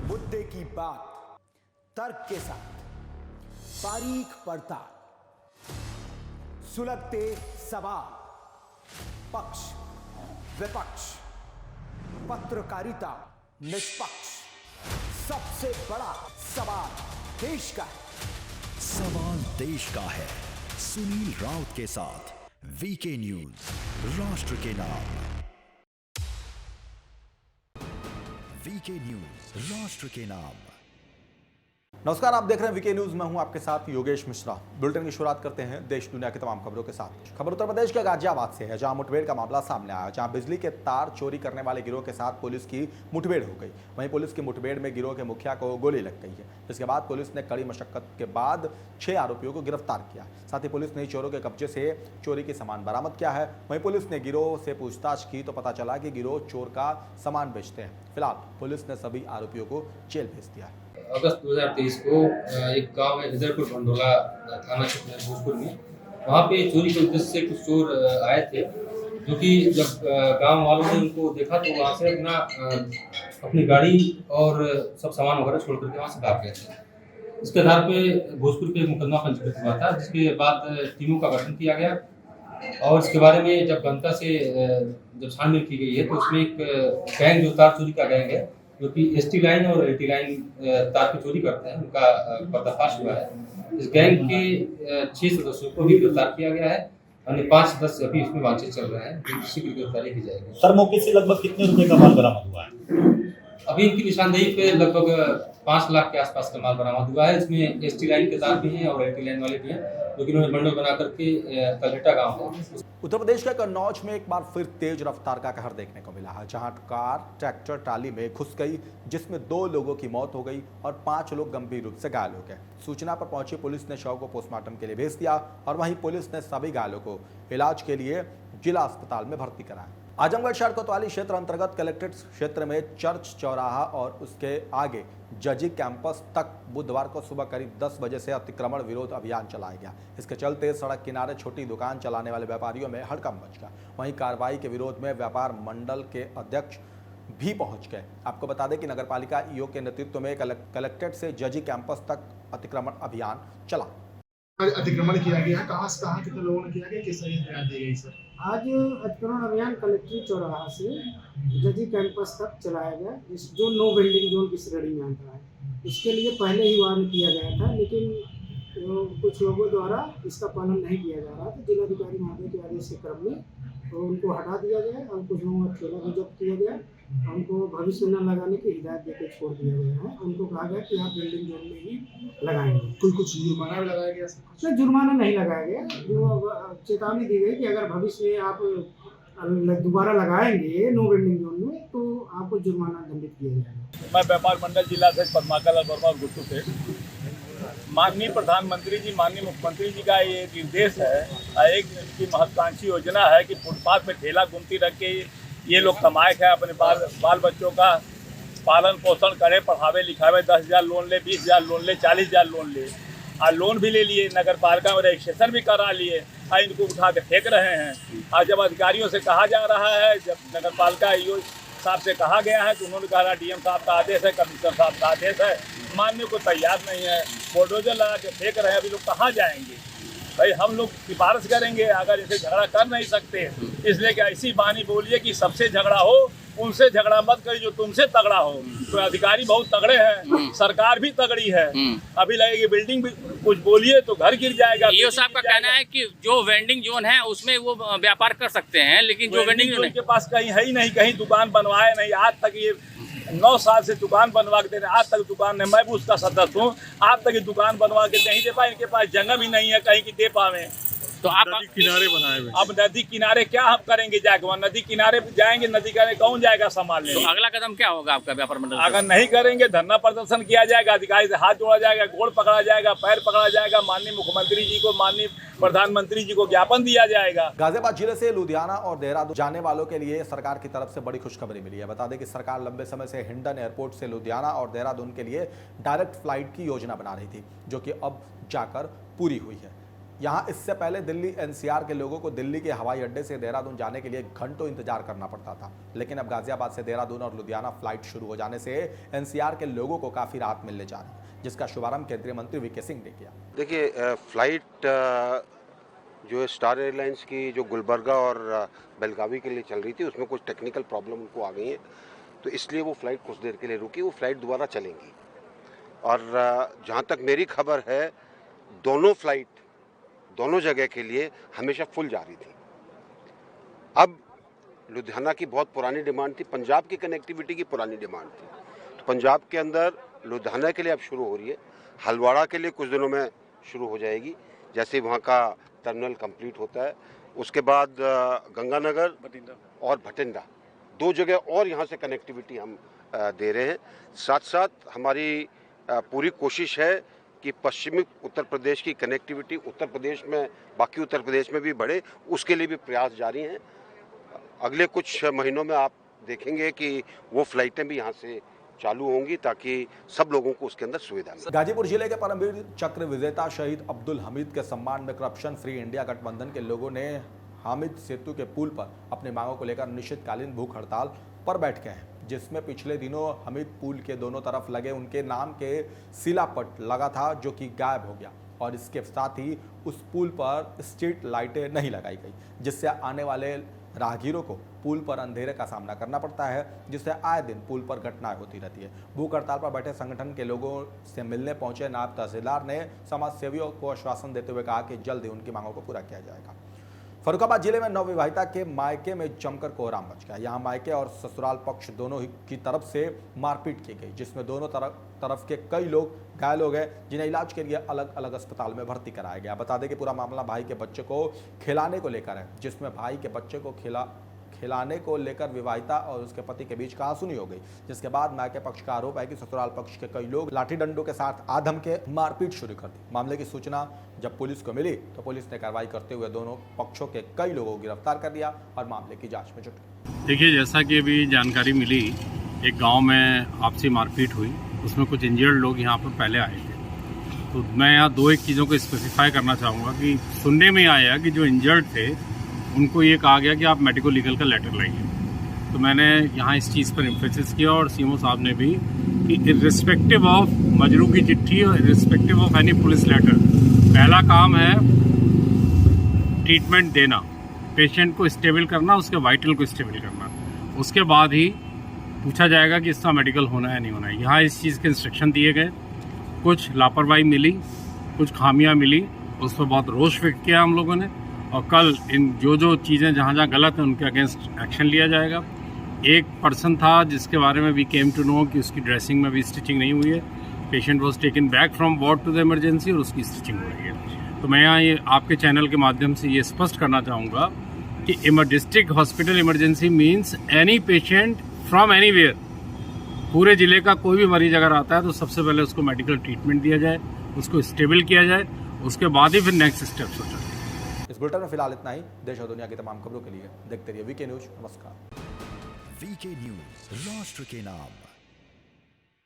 मुद्दे की बात तर्क के साथ, बारीक पड़ताल, सुलगते सवाल, पक्ष विपक्ष, पत्रकारिता निष्पक्ष। सबसे बड़ा सवाल देश का है। सवाल देश का है। सुनील राउत के साथ वीके न्यूज, राष्ट्र के नाम। वीके न्यूज, राष्ट्र के नाम। नमस्कार, आप देख रहे हैं वीके न्यूज। मैं हूं आपके साथ योगेश मिश्रा। बुलेटिन की शुरुआत करते हैं देश दुनिया की तमाम खबरों के साथ। खबर उत्तर प्रदेश के गाजियाबाद से है, जहां मुठभेड़ का मामला सामने आया, जहां बिजली के तार चोरी करने वाले गिरोह के साथ पुलिस की मुठभेड़ हो गई। वहीं पुलिस की मुठभेड़ में गिरोह के मुखिया को गोली लग गई है, जिसके बाद पुलिस ने कड़ी मशक्कत के बाद 6 आरोपियों को गिरफ्तार किया। साथ ही पुलिस ने चोरों के कब्जे से चोरी की सामान बरामद किया है। वहीं पुलिस ने गिरोह से पूछताछ की तो पता चला कि गिरोह चोर का सामान बेचते हैं। फिलहाल पुलिस ने सभी आरोपियों को जेल भेज दिया है। अगस्त 2023 को एक गांव है हिजरपुर भंडोला थाना क्षेत्र में भोजपुर में, वहाँ पे चोरी के उद्देश्य से कुछ चोर आए थे, जो कि जब गांव वालों ने उनको देखा तो वहाँ से अपनी गाड़ी और सब सामान वगैरह छोड़ करके वहाँ से भाग गए थे। इसके आधार पे भोजपुर पे एक मुकदमा पंजीकृत हुआ था, जिसके बाद टीमों का गठन किया गया और इसके बारे में जब गंता से जब छानबीन की गई है तो उसमें एक गैंग जो तार चोरी का गैंग है, जो कि एसटी लाइन और एलटी लाइन तार की चोरी करते हैं, उनका पर्दाफाश हुआ है। इस गैंग के 6 सदस्यों को भी गिरफ्तार किया गया है। अन्य 5 सदस्य अभी इसमें वांछित चल रहे हैं, जिनकी शीघ्र गिरफ्तारी की जाएगी। सर, मौके से लगभग कितने रुपए का माल बरामद हुआ है? अभी इनकी निशानदेही पे लगभग 5 लाख के आसपास का माल बरामद हुआ है। इसमें एसटी लाइन के तार भी हैं और एलटी लाइन वाले भी हैं, जो कि उन्होंने बंडल बना करके कलहटा गाँव है। उत्तर प्रदेश के कन्नौज में एक बार फिर तेज रफ्तार का कहर देखने को मिला है, जहां कार ट्रैक्टर ट्राली में घुस गई, जिसमें 2 लोगों की मौत हो गई और 5 लोग गंभीर रूप से घायल हो गए। सूचना पर पहुंची पुलिस ने शव को पोस्टमार्टम के लिए भेज दिया और वहीं पुलिस ने सभी घायलों को इलाज के लिए जिला अस्पताल में भर्ती कराया। आजमगढ़ शहर कोतवाली क्षेत्र अंतर्गत कलेक्ट्रेट क्षेत्र में चर्च चौराहा और उसके आगे जजी कैंपस तक बुधवार को सुबह करीब 10 बजे से अतिक्रमण विरोध अभियान चलाया गया। इसके चलते सड़क किनारे छोटी दुकान चलाने वाले व्यापारियों में हड़कंप मच गया। वहीं कार्रवाई के विरोध में व्यापार मंडल के अध्यक्ष भी पहुंच गए। आपको बता दें कि नगरपालिका ईओ के नेतृत्व में कलेक्ट्रेट से जजी कैंपस तक अतिक्रमण अभियान चला। अतिक्रमण किया गया, कहाँ से कहाँ कितने लोगों ने किया गया, किस तरह से दी गई सर? आज अतिक्रमण अभियान कलेक्ट्रेट चौराहा से जजी कैंपस तक चलाया गया, जो नो वेंडिंग जोन की श्रेणी में आता है। इसके लिए पहले ही वार्न किया गया था, लेकिन कुछ लोगों द्वारा इसका पालन नहीं किया जा रहा था। जिलाधिकारी महोदय के आदेश के क्रम में तो उनको हटा दिया गया और कुछ लोगों का ठेला भी जब्त किया गया। उनको भविष्य में न लगाने की हिदायत देकर छोड़ दिया गया है। उनको कहा गया कि आप बिल्डिंग जोन में ही लगाएंगे। कुछ जुर्माना भी लगाया गया? सर, जुर्माना नहीं लगाया गया। जो चेतावनी दी गई कि अगर भविष्य में आप दोबारा लगाएंगे नो वेंडिंग जोन में तो आपको जुर्माना दंडित किया जाएगा। मैं व्यापार मंडल जिला अध्यक्ष पद्माकर वर्मा गुट्टू से। माननीय प्रधानमंत्री जी, माननीय मुख्यमंत्री जी का ये निर्देश है, एक इनकी महत्वाकांक्षी योजना है कि फुटपाथ पे ठेला गुमती रख के ये लोग कमाए खाए, अपने बाल बच्चों का पालन पोषण करे, पढ़ावे लिखावे, 10,000 लोन ले, 20,000 लोन ले, 40,000 लोन ले, और लोन भी ले लिए, नगर पालिका में रजिस्ट्रेशन भी करा लिए, और इनको उठा के फेंक रहे हैं। और जब अधिकारियों से कहा जा रहा है, जब नगर पालिका ईओ साहब से कहा गया है तो उन्होंने कहा डीएम साहब का आदेश है, कमिश्नर साहब का आदेश है, मानने को तैयार नहीं है। बुलडोजर लगा के फेंक रहे हैं। अभी लोग कहाँ जाएंगे भाई? हम लोग सिफारिश करेंगे, अगर इसे झगड़ा कर नहीं सकते, इसलिए कि ऐसी बानी बोलिए कि सबसे झगड़ा हो, उनसे झगड़ा मत करिए जो तुमसे तगड़ा हो। तो अधिकारी बहुत तगड़े हैं, सरकार भी तगड़ी है। अभी लगेगी बिल्डिंग भी, कुछ बोलिए तो घर गिर जाएगा। ईओ साहब का कहना है कि जो वेंडिंग जोन है उसमें वो व्यापार कर सकते हैं, लेकिन जो वेंडिंग जोन के पास कहीं है ही नहीं, कहीं दुकान बनवाए नहीं। आज तक ये 9 साल से दुकान बनवा के दे रहे, आज तक दुकान नहीं। मैं भी उसका सदस्य हूँ, आज तक ये दुकान बनवा के नहीं दे पाए। इनके पास जगह भी नहीं है कहीं की दे पावे। तो आप नदी किनारे बनाए हुए। अब नदी किनारे क्या हम करेंगे जाके? वहाँ नदी किनारे जाएंगे, नदी किनारे कौन जाएगा संभालने? तो अगला कदम क्या होगा आपका व्यापार मंडल? अगर नहीं करेंगे धरना प्रदर्शन किया जाएगा, अधिकारी से हाथ जोड़ा जाएगा, गोड़ पकड़ा जाएगा, पैर पकड़ा जाएगा, माननीय मुख्यमंत्री जी को, माननीय प्रधानमंत्री जी को ज्ञापन दिया जाएगा। गाजियाबाद जिले से लुधियाना और देहरादून जाने वालों के लिए सरकार की तरफ से बड़ी खुशखबरी मिली है। बता दें कि सरकार लंबे समय से हिंडन एयरपोर्ट से लुधियाना और देहरादून के लिए डायरेक्ट फ्लाइट की योजना बना रही थी, जो कि अब जाकर पूरी हुई है। यहाँ इससे पहले दिल्ली एनसीआर के लोगों को दिल्ली के हवाई अड्डे से देहरादून जाने के लिए घंटों इंतजार करना पड़ता था, लेकिन अब गाजियाबाद से देहरादून और लुधियाना फ्लाइट शुरू हो जाने से एनसीआर के लोगों को काफी राहत मिलने जा रही है, जिसका शुभारंभ केंद्रीय मंत्री वीके सिंह ने किया। देखिए, फ्लाइट जो है स्टार एयरलाइंस की जो गुलबर्गा और बेलगावी के लिए चल रही थी, उसमें कुछ टेक्निकल प्रॉब्लम उनको आ गई है, तो इसलिए वो फ्लाइट कुछ देर के लिए रुकी। वो फ्लाइट दोबारा चलेंगी और जहाँ तक मेरी खबर है, दोनों फ्लाइट दोनों जगह के लिए हमेशा फुल जा रही थी। अब लुधियाना की बहुत पुरानी डिमांड थी, पंजाब की कनेक्टिविटी की पुरानी डिमांड थी, तो पंजाब के अंदर लुधियाना के लिए अब शुरू हो रही है। हलवाड़ा के लिए कुछ दिनों में शुरू हो जाएगी, जैसे वहाँ का टर्मिनल कंप्लीट होता है। उसके बाद गंगानगर और भटिंडा, दो जगह और यहाँ से कनेक्टिविटी हम दे रहे हैं। साथ साथ हमारी पूरी कोशिश है कि पश्चिमी उत्तर प्रदेश की कनेक्टिविटी उत्तर प्रदेश में, बाकी उत्तर प्रदेश में भी बढ़े, उसके लिए भी प्रयास जारी हैं। अगले कुछ महीनों में आप देखेंगे कि वो फ्लाइटें भी यहाँ से चालू होंगी, ताकि सब लोगों को उसके अंदर सुविधा मिले। गाजीपुर जिले के परमवीर चक्र विजेता शहीद अब्दुल हमीद के सम्मान में करप्शन फ्री इंडिया गठबंधन के लोगों ने हामिद सेतु के पुल पर अपनी मांगों को लेकर अनिश्चितकालीन भूख हड़ताल पर बैठ गए हैं, जिसमें पिछले दिनों हमीद पुल के दोनों तरफ लगे उनके नाम के शिलापट लगा था, जो कि गायब हो गया, और इसके साथ ही उस पुल पर स्ट्रीट लाइटें नहीं लगाई गई, जिससे आने वाले राहगीरों को पुल पर अंधेरे का सामना करना पड़ता है, जिससे आए दिन पुल पर घटनाएं होती रहती है। भूख हड़ताल पर बैठे संगठन के लोगों से मिलने पहुंचे नायब तहसीलदार ने समाज सेवियों को आश्वासन देते हुए कहा कि जल्द ही उनकी मांगों को पूरा किया जाएगा। फर्रुखाबाद जिले में नवविवाहिता के मायके में जमकर कोहराम मच गया। यहाँ मायके और ससुराल पक्ष दोनों की तरफ से मारपीट की गई, जिसमें दोनों तरफ के कई लोग घायल हो गए, जिन्हें इलाज के लिए अलग अलग अस्पताल में भर्ती कराया गया। बता दें कि पूरा मामला भाई के बच्चे को खिलाने को लेकर है, जिसमें भाई के बच्चे को खिलाने को लेकर विवाहिता और उसके पति के बीच कहासुनी हो गई, जिसके बाद मायके पक्ष का आरोप है कि ससुराल पक्ष के कई लोग लाठी डंडों के साथ आधम के मारपीट शुरू कर दी। मामले की सूचना जब पुलिस को मिली तो पुलिस ने कार्रवाई करते हुए दोनों पक्षों के कई लोगों को गिरफ्तार कर लिया और मामले की जांच में जुटे। देखिए, जैसा कि अभी जानकारी मिली, एक गांव में आपसी मारपीट हुई, उसमें कुछ इंजर्ड लोग यहाँ पर पहले आए थे। तो मैं यहाँ दो एक चीज़ों को स्पेसिफाई करना चाहूँगा कि सुनने में आया कि जो इंजर्ड थे उनको ये कहा गया कि आप मेडिको लीगल का लेटर लाइए। तो मैंने यहाँ इस चीज़ पर एम्फेसिस किया, और सीएमओ साहब ने भी, कि इर्रिस्पेक्टिव ऑफ मजरू की चिट्ठी और irrespective of any police letter, पहला काम है ट्रीटमेंट देना, पेशेंट को स्टेबल करना, उसके वाइटल को स्टेबल करना, उसके बाद ही पूछा जाएगा कि इसका मेडिकल होना है नहीं होना है। यहाँ इस चीज़ के इंस्ट्रक्शन दिए गए। कुछ लापरवाही मिली, कुछ खामियां मिली, उस पर बहुत रोष व्यक्त किया हम लोगों ने, और कल इन जो चीज़ें जहाँ जहाँ गलत हैं उनके अगेंस्ट एक्शन लिया जाएगा। एक पर्सन था जिसके बारे में वी केम टू नो कि उसकी ड्रेसिंग में भी स्टिचिंग नहीं हुई है। Patient was taken back from ward to the emergency और उसकी स्टिचिंग हो रही है। तो मैं यहाँ ये आपके चैनल के माध्यम से ये स्पष्ट करना चाहूँगा कि district hospital emergency means any patient from anywhere. पूरे ज़िले का कोई भी मरीज अगर आता है तो सबसे पहले उसको मेडिकल ट्रीटमेंट दिया जाए, उसको स्टेबल किया जाए, उसके बाद ही फिर नेक्स्ट स्टेप्स हो जाए। इस बुलेटिन में फिलहाल इतना ही। देश और दुनिया की तमाम खबरों के लिए देखते रहिए वीके न्यूज। नमस्कार। वीके न्यूज, राष्ट्र के नाम।